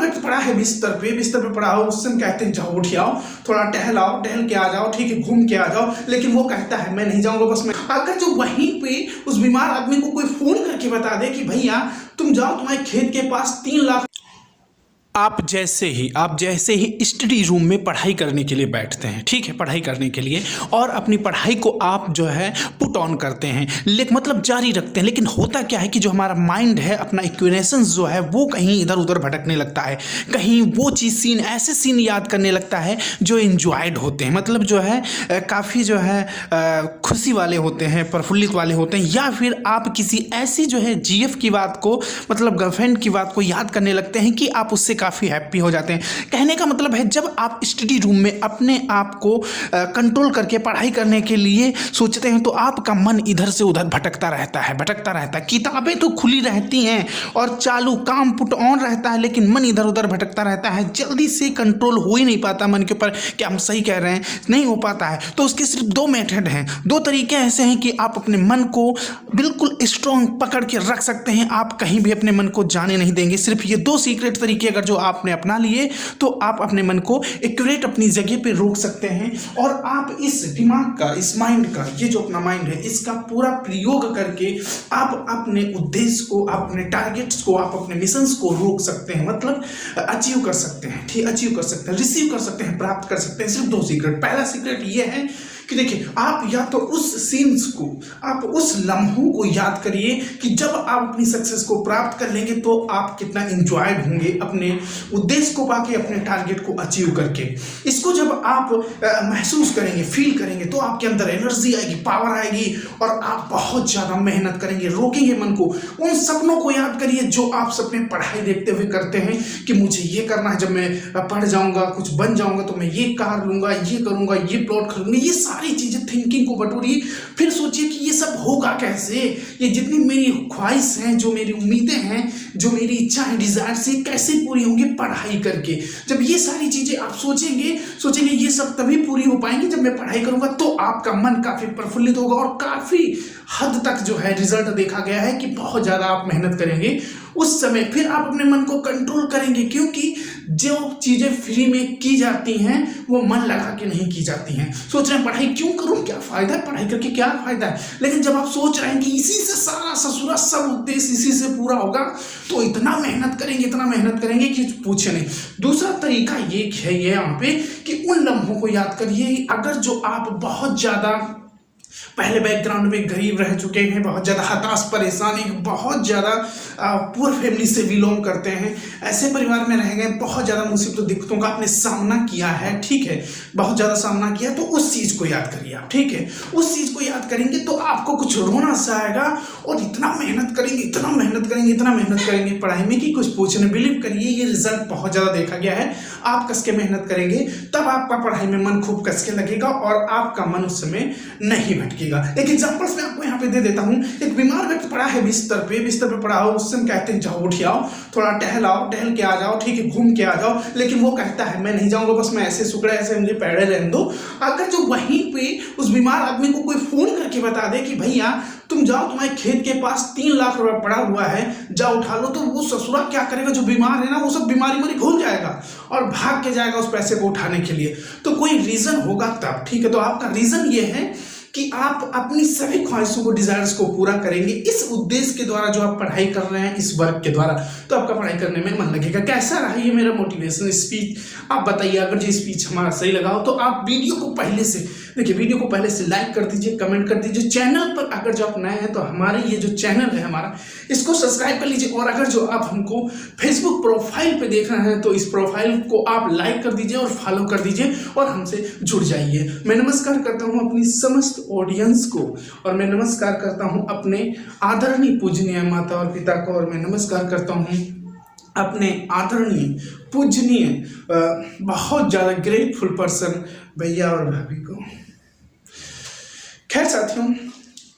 व्यक्ति पड़ा है बिस्तर पे पड़ा हो, उससे हम कहते हैं जाओ उठ आओ, थोड़ा टहलाओ, टहल के आ जाओ, ठीक है, घूम के आ जाओ, लेकिन वो कहता है मैं नहीं जाऊंगा, बस मैं। अगर जो वहीं पे उस बीमार आदमी को कोई फोन करके बता दे कि भैया तुम जाओ, तुम्हारे खेत के पास 3 लाख। आप जैसे ही स्टडी रूम में पढ़ाई करने के लिए बैठते हैं, ठीक है, पढ़ाई करने के लिए, और अपनी पढ़ाई को आप जो है पुट ऑन करते हैं, लेकिन मतलब जारी रखते हैं, लेकिन होता क्या है कि जो हमारा माइंड है, अपना इक्वेशंस जो है वो कहीं इधर उधर भटकने लगता है, कहीं वो चीज़ ऐसे सीन याद करने लगता है जो एंजॉयड होते हैं, मतलब जो है काफ़ी जो है खुशी वाले होते हैं, प्रफुल्लित वाले होते हैं, या फिर आप किसी ऐसी जो है जीएफ की बात को, मतलब गर्लफ्रेंड की बात को याद करने लगते हैं कि आप उससे काफ़ी हैप्पी हो जाते हैं। कहने का मतलब है जब आप स्टडी रूम में अपने आप को कंट्रोल करके पढ़ाई करने के लिए सोचते हैं तो आपका मन इधर से उधर भटकता रहता है। किताबें तो खुली रहती हैं और चालू काम पुट ऑन रहता है, लेकिन मन इधर उधर भटकता रहता है, जल्दी से कंट्रोल हो ही नहीं पाता मन के ऊपर कि हम सही कह रहे हैं, नहीं हो पाता है। तो उसके सिर्फ 2 मेथड हैं, 2 तरीके ऐसे हैं कि आप अपने मन को बिल्कुल स्ट्रॉन्ग पकड़ के रख सकते हैं, आप कहीं भी अपने मन को जाने नहीं देंगे। सिर्फ ये 2 सीक्रेट तरीके अगर जो आपने अपना लिए तो आप अपने मन को एक्यूरेट अपनी जगह पे रोक सकते हैं, और आप इस दिमाग का, इस माइंड का, ये जो अपना माइंड है इसका पूरा प्रयोग करके आप अपने उद्देश्य को, अपने टारगेट्स को, आप अपने मिशंस को रोक सकते हैं, मतलब अचीव कर सकते हैं, ठीक, अचीव कर सकते हैं, रिसीव कर सकते हैं, प्राप्त कर सकते हैं। सिर्फ 2 सीक्रेट। पहला सीक्रेट ये है कि देखिए, आप या तो उस सीन्स को, आप उस लम्हों को याद करिए कि जब आप अपनी सक्सेस को प्राप्त कर लेंगे तो आप कितना इंजॉयड होंगे अपने उद्देश्य को पाके, अपने टारगेट को अचीव करके। इसको जब आप महसूस करेंगे, फील करेंगे, तो आपके अंदर एनर्जी आएगी, पावर आएगी, और आप बहुत ज़्यादा मेहनत करेंगे, रोकेंगे मन को। उन सपनों को याद करिए जो आप सपने पढ़ाई देखते हुए करते हैं कि मुझे ये करना है, जब मैं पढ़ जाऊंगा, कुछ बन जाऊंगा तो मैं ये कार लूंगा, ये करूंगा, ये प्लॉट खरीदूंगा, ये सारी चीजें थिंकिंग को बटोरिए। फिर सोचिए कि ये सब होगा कैसे, ये जितनी मेरी ख्वाहिश हैं, जो मेरी उम्मीदें हैं, जो मेरी इच्छा है, डिजायर से कैसे पूरी होंगी पढ़ाई करके। जब ये सारी चीजें आप सोचेंगे ये सब तभी पूरी हो पाएंगी जब मैं पढ़ाई करूंगा, तो आपका मन काफी प्रफुल्लित होगा, और काफी हद तक जो है रिजल्ट देखा गया है कि बहुत ज्यादा आप मेहनत करेंगे उस समय। फिर आप अपने मन को कंट्रोल करेंगे, क्योंकि जो चीजें फ्री में की जाती हैं वो मन लगा के नहीं की जाती हैं। सोच रहे हैं पढ़ाई क्यों करूं, क्या फायदा है, पढ़ाई करके क्या फायदा है, लेकिन जब आप सोच रहे हैं कि इसी से सारा ससुरा सब उद्देश्य इसी से पूरा होगा, तो इतना मेहनत करेंगे कि पूछे नहीं। दूसरा तरीका ये है यहाँ पे कि उन लम्हों को याद करिए अगर जो आप बहुत ज्यादा पहले बैकग्राउंड में गरीब रह चुके हैं, बहुत ज़्यादा हताश, परेशान, एक बहुत ज़्यादा पुअर फैमिली से बिलोंग करते हैं, ऐसे परिवार में रह गए, बहुत ज़्यादा मुसीबतों दिक्कतों का आपने सामना किया है, ठीक है, बहुत ज़्यादा सामना किया, तो उस चीज़ को याद करिए आप, ठीक है। उस चीज़ को याद करेंगे तो आपको कुछ रोना सा आएगा, और इतना मेहनत करेंगे पढ़ाई में कि कुछ पूछने। बिलीव करिए ये रिजल्ट बहुत ज़्यादा देखा गया है। आप कस के मेहनत करेंगे तब आपका पढ़ाई में मन खूब कस के लगेगा, और आपका मन उस समय नहीं भटकेगा। एक एग्जांपल्स मैं आपको यहाँ पे दे देता हूँ। एक बीमार व्यक्ति पड़ा है बिस्तर पे पड़ा हो, उससे हम कहते हैं जाओ उठ आओ, थोड़ा टहल के आ जाओ, ठीक है, घूम के आ जाओ, लेकिन वो कहता है मैं नहीं जाऊंगा, बस मैं ऐसे सुकड़े, ऐसे मुझे पैरे रहने दो। अगर जो वहीं पे उस बीमार आदमी को कोई फोन करके बता दे कि भैया तुम जाओ, तुम्हारे खेत के पास 3 लाख रुपया पड़ा हुआ है, जाओ उठा लो, तो वो ससुरा क्या करेगा, जो बीमार है ना, वो सब बीमारी भूल जाएगा और भाग के जाएगा उस पैसे को उठाने के लिए। तो कोई रीजन होगा तब, ठीक है। तो आपका रीजन ये है कि आप अपनी सभी ख्वाहिशों को, डिजायर्स को पूरा करेंगे इस उद्देश्य के द्वारा जो आप पढ़ाई कर रहे हैं, इस वर्क के द्वारा, तो आपका पढ़ाई करने में मन लगेगा। कैसा रहा ये मेरा मोटिवेशन स्पीच, आप बताइए। अगर ये स्पीच हमारा सही लगा हो तो आप वीडियो को पहले से लाइक कर दीजिए, कमेंट कर दीजिए। चैनल पर अगर जो आप नए हैं तो हमारे ये जो चैनल है हमारा, इसको सब्सक्राइब कर लीजिए, और अगर जो आप हमको फेसबुक प्रोफाइल पे देख रहे हैं तो इस प्रोफाइल को आप लाइक कर दीजिए और फॉलो कर दीजिए, और हमसे जुड़ जाइए। मैं नमस्कार करता हूं अपनी समस्त ऑडियंस को, और मैं नमस्कार करता हूं अपने आदरणीय पूजनीय माता और पिता को, और मैं नमस्कार करता हूं अपने आदरणीय पूजनीय बहुत ज़्यादा ग्रेटफुल पर्सन भैया और भाभी को। खैर साथियों,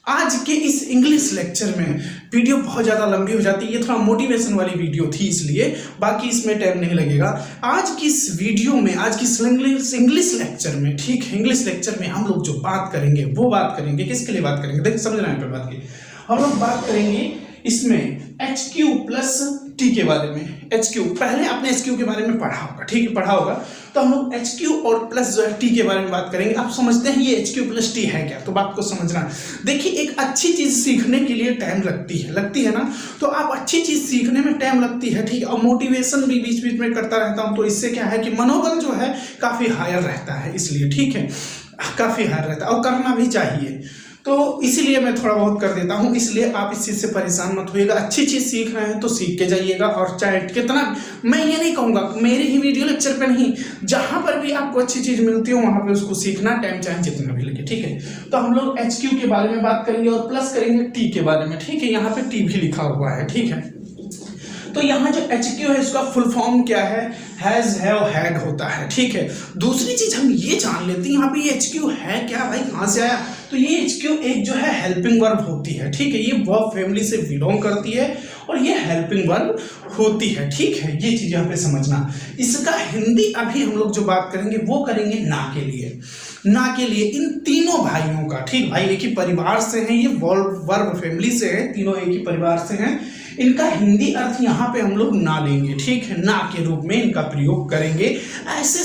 आज के इस इंग्लिश लेक्चर में वीडियो बहुत ज़्यादा लंबी हो जाती है, ये थोड़ा मोटिवेशन वाली वीडियो थी इसलिए, बाकी इसमें टाइम नहीं लगेगा। आज की इस वीडियो में, आज की इस इंग्लिश लेक्चर में, ठीक है, इंग्लिश लेक्चर में हम लोग जो बात करेंगे वो बात करेंगे किसके लिए बात करेंगे, देखिए समझना है पे बात की। हम लोग बात करेंगे इसमें HQ+ टी के बारे में, एच क्यू। पहले आपने एच क्यू के बारे में पढ़ा होगा, ठीक है, पढ़ा होगा। तो हम लोग एच क्यू और प्लस जो है टी के बारे में बात करेंगे। आप समझते हैं ये एच क्यू प्लस टी है क्या, तो बात को समझना। देखिए, एक अच्छी चीज सीखने के लिए टाइम लगती है ना। तो आप अच्छी चीज सीखने में टाइम लगती है, ठीक है, और मोटिवेशन भी बीच बीच में करता रहता हूँ, तो इससे क्या है कि मनोबल जो है काफी हायर रहता है, इसलिए, ठीक है, काफी हायर रहता है और करना भी चाहिए। तो इसीलिए मैं थोड़ा बहुत कर देता हूं, इसलिए आप इस चीज से परेशान मत होइएगा। अच्छी चीज सीख रहे हैं तो सीख के जाइएगा। और चाहे कितना, मैं ये नहीं कहूंगा मेरे ही वीडियो लेक्चर पे नहीं, जहां पर भी आपको अच्छी चीज मिलती हो वहां पे उसको सीखना, टाइम चाहे जितना भी लगे, ठीक है। तो हम लोग एच क्यू के बारे में बात करेंगे और प्लस करेंगे टी के बारे में, ठीक है। यहाँ पे टी भी लिखा हुआ है, ठीक है। तो यहाँ जो एच क्यू है इसका फुल फॉर्म क्या है, हैज, हैव, हैड होता है, ठीक है। दूसरी चीज हम ये जान लेते हैं, यहाँ पे ये एच क्यू है क्या भाई, कहाँ से आया। तो ये एच क्यू एक जो है हेल्पिंग वर्ब होती है, ठीक है। ये वर्ब फैमिली से बिलोंग करती है और ये हेल्पिंग वर्ब होती है, ठीक है। ये चीज यहाँ पे समझना। इसका हिंदी अभी हम लोग जो बात करेंगे वो करेंगे ना के लिए, ना के लिए इन तीनों भाइयों का, ठीक। भाई एक ही परिवार से हैं, ये वर्ब फैमिली से है, तीनों एक ही परिवार से हैं। इनका हिंदी अर्थ यहाँ पे हम लोग ना लेंगे, ठीक है, ना के रूप में इनका प्रयोग करेंगे। ऐसे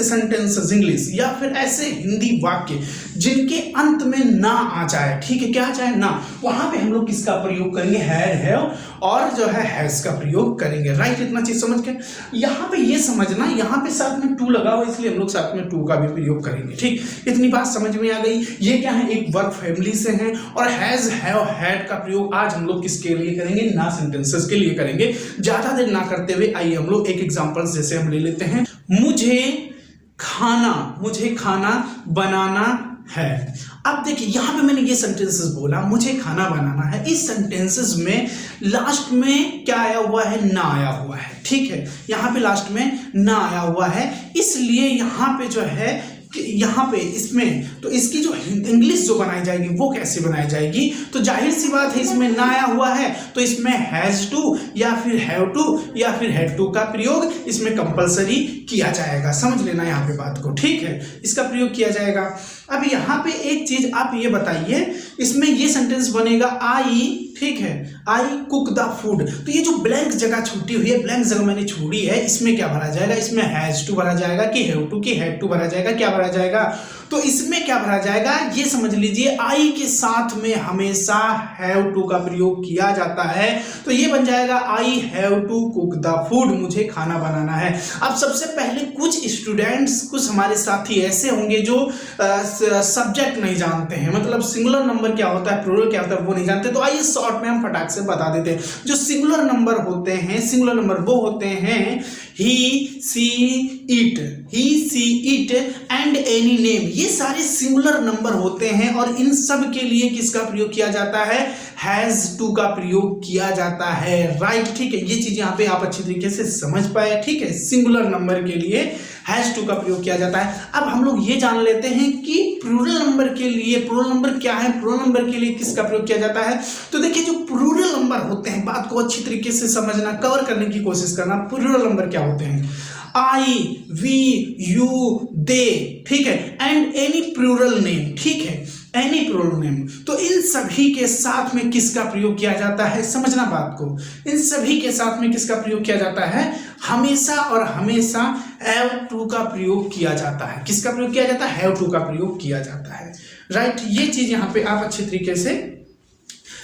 सेंटेंसेस इंग्लिश या फिर ऐसे हिंदी वाक्य जिनके अंत में ना आ जाए, ठीक है, क्या आ जाए, ना, वहां पे हम लोग किसका प्रयोग करेंगे, हैड, हैव और जो है हैज का प्रयोग करेंगे, राइट। इतना चीज समझ के यहाँ पे ये समझना, यहाँ पे साथ में टू लगा हुआ इसलिए हम लोग साथ में टू का भी प्रयोग करेंगे, ठीक। इतनी बात समझ में आ गई। ये क्या है, एक वर्ब फैमिली से हैं। और हैज, हैव, हैड का प्रयोग आज हम लोग किसके लिए करेंगे, ना सेंटेंसेस के लिए करेंगे। ज्यादा देर ना करते हुए आइए हम लोग एक एग्जांपल जैसे हम ले लेते हैं। मुझे खाना बनाना है। अब देखिए यहाँ पे मैंने ये सेंटेंसेस बोला, मुझे खाना बनाना है। इस सेंटेंसेस में लास्ट में क्या आया हुआ है, ना आया हुआ है, ठीक है। यहाँ पे लास्ट में ना आया हुआ है, इसलिए यहाँ पे जो है यहाँ पे इसमें तो इसकी जो इंग्लिश जो बनाई जाएगी वो कैसे बनाई जाएगी, तो जाहिर सी बात है इसमें ना आया हुआ है तो इसमें हैज टू या फिर हैव टू या फिर हैड टू का प्रयोग इसमें कंपलसरी किया जाएगा। समझ लेना यहाँ पे बात को, ठीक है, इसका प्रयोग किया जाएगा। अब यहाँ पे एक चीज आप ये बताइए, इसमें ये सेंटेंस बनेगा आई, ठीक है, आई कुक द फूड। तो ये जो ब्लैंक जगह छूटी हुई है, ब्लैंक जगह मैंने छोड़ी है, इसमें क्या भरा जाएगा, इसमें हैज टू भरा जाएगा कि हैव टू की हैड टू भरा जाएगा, क्या भरा जाएगा, तो इसमें क्या भरा जाएगा ये समझ लीजिए। आई के साथ में हमेशा हैव टू का प्रयोग किया जाता है, तो ये बन जाएगा I have to cook the food, मुझे खाना बनाना है। अब सबसे पहले कुछ स्टूडेंट्स, कुछ हमारे साथी ऐसे होंगे जो सब्जेक्ट नहीं जानते हैं, मतलब सिंगुलर नंबर क्या होता है, प्लूरल क्या होता है वो नहीं जानते। तो आइए शॉर्ट में हम फटाक से बता देते हैं। जो सिंगुलर नंबर होते हैं, सिंगुलर नंबर वो होते हैं ही, सी, इट एंड एनी नेम। ये सारे सिंगुलर नंबर होते हैं और इन सब के लिए किसका प्रयोग किया जाता है, हैज टू का प्रयोग किया जाता है, राइट, ठीक है। ये चीज यहाँ पे आप अच्छी तरीके से समझ पाए, ठीक है। सिंगुलर नंबर के लिए हैज टू का प्रयोग किया जाता है। अब हम लोग ये जान लेते हैं कि प्लूरल नंबर के लिए, प्लूरल नंबर क्या है, प्लूरल नंबर के लिए किसका प्रयोग किया जाता है। तो देखिए जो प्लूरल नंबर होते हैं, बात को अच्छी तरीके से समझना, कवर करने की कोशिश करना। प्लूरल नंबर क्या होते हैं, आई, वी, यू, दे, ठीक है, एंड एनी प्लूरल नेम, ठीक है, एनी प्लूरल नेम। तो इन सभी के साथ में किसका प्रयोग किया जाता है, समझना बात को, इन सभी के साथ में किसका प्रयोग किया जाता है, हमेशा और हमेशा हैव टू का प्रयोग किया जाता है। किसका प्रयोग किया जाता है, हैव टू का प्रयोग किया जाता है, राइट। ये चीज यहाँ पे आप अच्छे तरीके से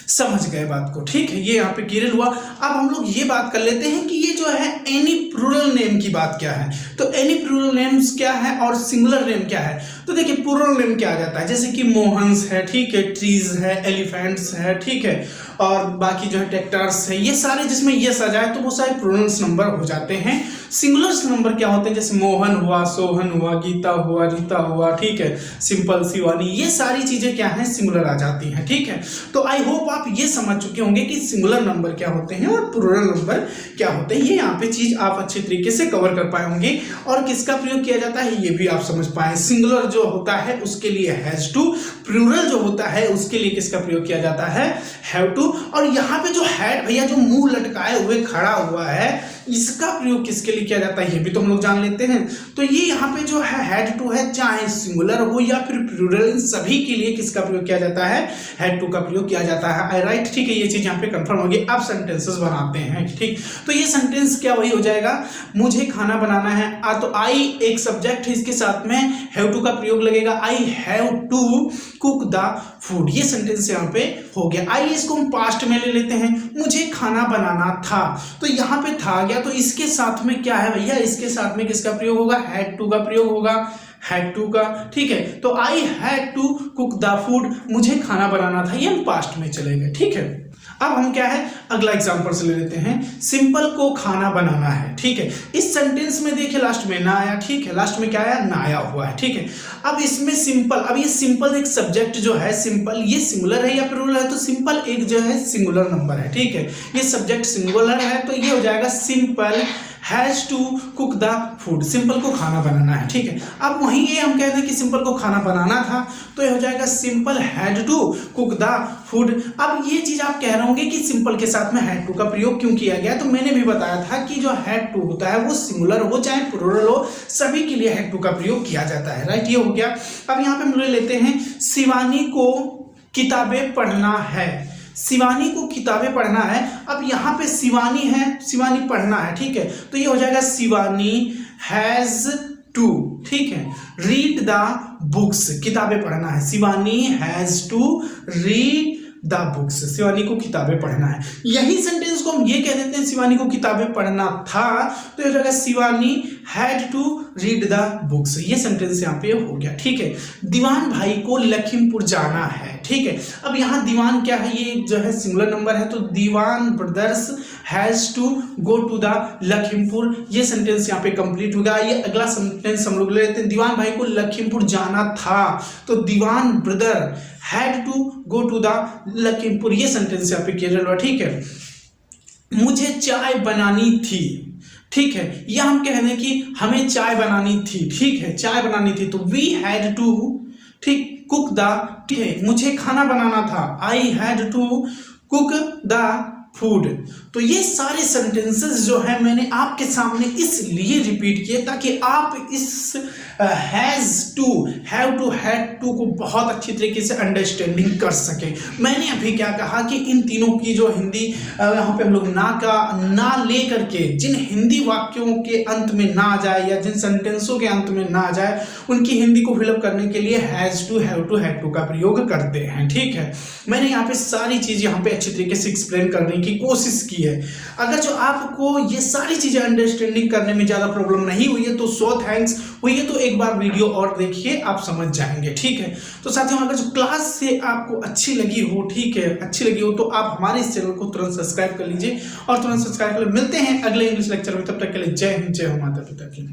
समझ गए बात को, ठीक है, ये यहाँ पे क्लियर हुआ। अब हम लोग ये बात कर लेते हैं कि ये जो है एनी प्लूरल नेम की बात क्या है। तो एनी प्लूरल नेम्स क्या है और सिंगुलर नेम क्या है। तो देखिए प्लूरल नेम क्या आ जाता है, जैसे कि मोहन्स है, ठीक है, ट्रीज है, एलिफेंट्स है, ठीक है, और बाकी जो है ट्रैक्टर्स है, ये सारे जिसमें यस आ जाए तो वो सारे प्लूरल्स नंबर हो जाते हैं। सिंगुलर्स नंबर क्या होते हैं, जैसे मोहन हुआ, सोहन हुआ, गीता हुआ, रीता हुआ, ठीक है, सिंपल, शिवानी, ये सारी चीजें क्या हैं, सिंगुलर आ जाती हैं, ठीक है। तो आई होप आप ये समझ चुके होंगे कि सिंगुलर नंबर क्या होते हैं और प्लूरल नंबर क्या होते हैं। ये यहाँ पे चीज आप अच्छे तरीके से कवर कर पाए होंगे और किसका प्रयोग किया जाता है ये भी आप समझ पाए। सिंगुलर जो होता है उसके लिए हैज टू, प्लूरल जो होता है उसके लिए किसका प्रयोग किया जाता है, हैव टू। और यहाँ पे जो हैड भैया जो मुंह लटकाए हुए खड़ा हुआ है इसका प्रयोग किसके लिए किया जाता है ये भी तो हम लोग जान लेते हैं। तो ये यहाँ पे जो है हैड टू है, चाहे सिंगुलर हो या फिर प्लूरल, इन सभी के लिए किसका प्रयोग किया जाता है, हैड टू का प्रयोग किया जाता है। आई राइट, ठीक है, ये चीज यहाँ पे कंफर्म होगी। अब सेंटेंसेस बनाते हैं, ठीक। तो ये सेंटेंस क्या वही हो जाएगा, मुझे खाना बनाना है। तो आई एक सब्जेक्ट है, इसके साथ में हैव टू का प्रयोग लगेगा। I have to cook the food, ये सेंटेंस यहाँ पे हो गया। आइए इसको हम पास्ट में ले लेते हैं, मुझे खाना बनाना था। तो यहाँ पे था आ गया, तो इसके साथ में क्या है भैया, इसके साथ में किसका प्रयोग होगा, हैड टू का प्रयोग होगा, हैड टू का, ठीक है। तो I had to cook the food, मुझे खाना बनाना था, ये हम पास्ट में चले गए, ठीक है। अब हम क्या है अगला एग्जांपल से ले लेते हैं, सिंपल को खाना बनाना है, ठीक है। इस सेंटेंस में देखिए लास्ट में ना आया, ठीक है, लास्ट में क्या आया, ना आया हुआ है, ठीक है। अब इसमें सिंपल, अब ये सिंपल एक सब्जेक्ट जो है, सिंपल ये सिंगुलर है या प्लूरल है, तो सिंपल एक जो है सिंगुलर नंबर है, ठीक है। ये सब्जेक्ट सिंगुलर है तो ये हो जाएगा Simple has to cook the food, Simple को खाना बनाना है, ठीक है। अब वहीं ये हम कहते हैं कि सिंपल को खाना बनाना था, तो ये हो जाएगा Simple had to cook the food. अब ये चीज आप कह रहे होंगे कि सिंपल के साथ में हैड टू का प्रयोग क्यों किया गया, तो मैंने भी बताया था कि जो हैड टू होता है वो सिंगुलर हो चाहे प्लूरल हो, सभी के लिए हैड टू का प्रयोग किया जाता है, राइट। ये हो गया। अब यहाँ पे हम ले लेते हैं, शिवानी को किताबें पढ़ना है, शिवानी को किताबें पढ़ना है। अब यहाँ पे शिवानी है, शिवानी पढ़ना है, ठीक है। तो ये हो जाएगा शिवानी हैज टू, ठीक है, रीड द बुक्स, किताबें पढ़ना है, Shivani has to read the books, Shivani को किताबें पढ़ना है। यही सेंटेंस को हम ये कह देते हैं, शिवानी को किताबें पढ़ना था, तो ये हो जाएगा Shivani had to read the books, ये सेंटेंस यहाँ पे हो गया, ठीक है। दीवान भाई को लखीमपुर जाना है, ठीक है। अब यहाँ दीवान क्या है, ये जो है सिंगुलर नंबर है, तो Dewan brothers has to go to the Lakhimpur, ये सेंटेंस यहाँ पे कंप्लीट होगा। ये अगला सेंटेंस हम लोग ले लेते हैं, दीवान भाई को लखीमपुर जाना था, तो Dewan brother had to go to the Lakhimpur, ये सेंटेंस यहाँ पे क्लियर हुआ, ठीक है। मुझे चाय बनानी थी, ठीक है, यह हम कह रहे हैं कि हमें चाय बनानी थी, ठीक है, चाय बनानी थी, तो वी हैड टू, ठीक, कुक द, ठीक है, मुझे खाना बनाना था, I had to cook the food. तो ये सारे सेंटेंसेस जो है मैंने आपके सामने इसलिए रिपीट किए ताकि आप इस has to, have to, had to को बहुत अच्छी तरीके से अंडरस्टैंडिंग कर सके। मैंने अभी क्या कहा कि इन तीनों की जो हिंदी यहाँ पे हम लोग ना का ना ले करके जिन हिंदी वाक्यों के अंत में ना आ जाए या जिन सेंटेंसों के अंत में ना आ जाए उनकी हिंदी को फिलअप करने के लिए has to, have to, had to का प्रयोग करते हैं, ठीक है। मैंने यहाँ पे सारी चीज यहाँ पे अच्छी तरीके से एक्सप्लेन करने की कोशिश की है। अगर जो आपको ये सारी चीजें अंडरस्टैंडिंग करने में ज्यादा प्रॉब्लम नहीं हुई है तो सो थैंक्स, हुई है तो एक बार वीडियो और देखिए, आप समझ जाएंगे, ठीक है। तो साथियों अगर जो क्लास से आपको अच्छी लगी हो, ठीक है, अच्छी लगी हो तो आप हमारे इस चैनल को तुरंत सब्सक्राइब कर लीजिए और तुरंत सब्सक्राइब कर। मिलते हैं अगले इंग्लिश लेक्चर में, तब तक के लिए जय हिंद, जय हो माता पिता की।